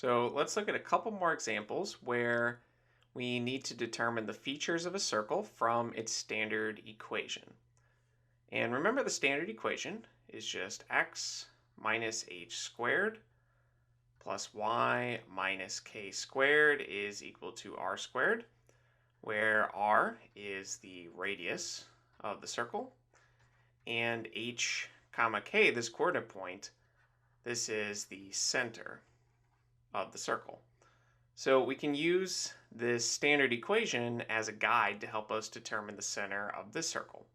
So let's look at a couple more examples where we need to determine the features of a circle from its standard equation. And remember, the standard equation is just x minus h squared plus y minus k squared is equal to r squared, where r is the radius of the circle and h comma k, this coordinate point, this is the center of the circle. So we can use this standard equation as a guide to help us determine the center of the circle.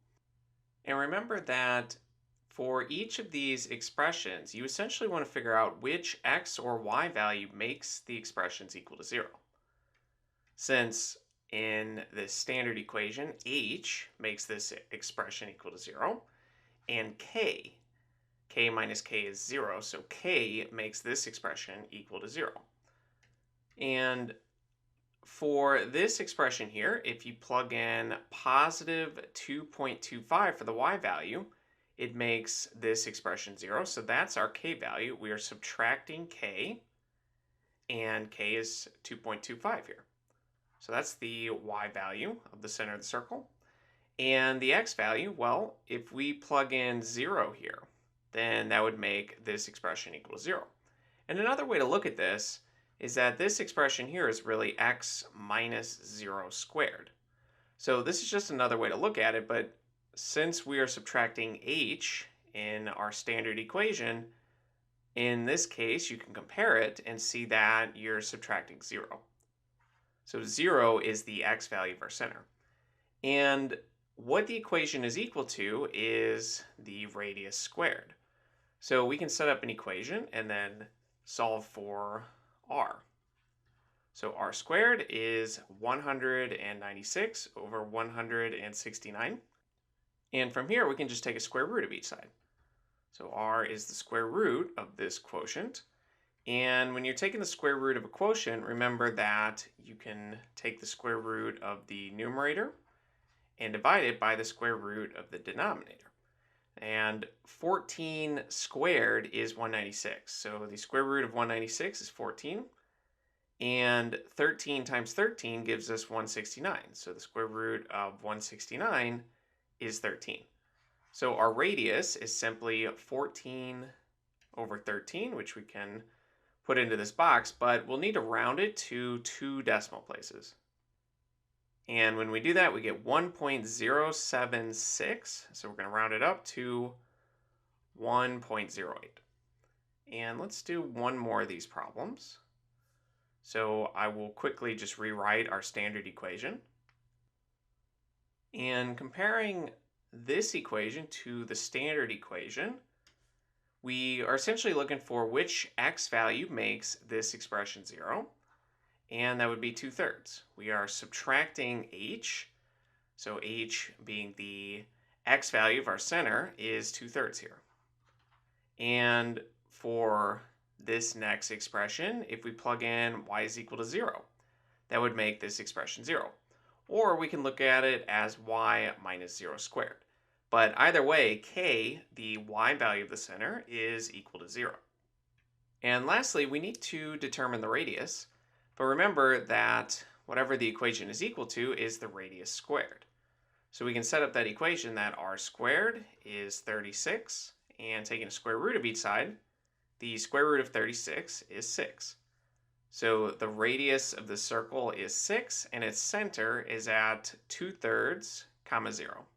And remember that for each of these expressions, you essentially want to figure out which x or y value makes the expressions equal to 0. Since in this standard equation, h makes this expression equal to 0, and k minus k is 0, so k makes this expression equal to 0. And for this expression here, if you plug in positive 2.25 for the y value, it makes this expression 0. So that's our k value. We are subtracting k, and k is 2.25 here. So that's the y value of the center of the circle. And the x value, well, if we plug in 0 here, then that would make this expression equal to 0. And another way to look at this is that this expression here is really x minus 0 squared. So this is just another way to look at it, but since we are subtracting h in our standard equation, in this case you can compare it and see that you're subtracting 0. So 0 is the x value of our center. And what the equation is equal to is the radius squared. So we can set up an equation and then solve for r. So r squared is 196 over 169. And from here, we can just take a square root of each side. So r is the square root of this quotient. And when you're taking the square root of a quotient, remember that you can take the square root of the numerator and divide it by the square root of the denominator. And 14 squared is 196. So the square root of 196 is 14. And 13 times 13 gives us 169. So the square root of 169 is 13. So our radius is simply 14 over 13, which we can put into this box, but we'll need to round it to 2 decimal places. And when we do that, we get 1.076. So we're going to round it up to 1.08. And let's do one more of these problems. So I will quickly just rewrite our standard equation. And comparing this equation to the standard equation, we are essentially looking for which x value makes this expression 0. And that would be 2/3. We are subtracting h. So h being the x value of our center is 2/3 here. And for this next expression, if we plug in y is equal to 0, that would make this expression 0. Or we can look at it as y minus 0 squared. But either way, k, the y value of the center, is equal to 0. And lastly, we need to determine the radius. But remember that whatever the equation is equal to is the radius squared. So we can set up that equation that r squared is 36, and taking a square root of each side, the square root of 36 is 6. So the radius of the circle is 6, and its center is at 2/3, 0.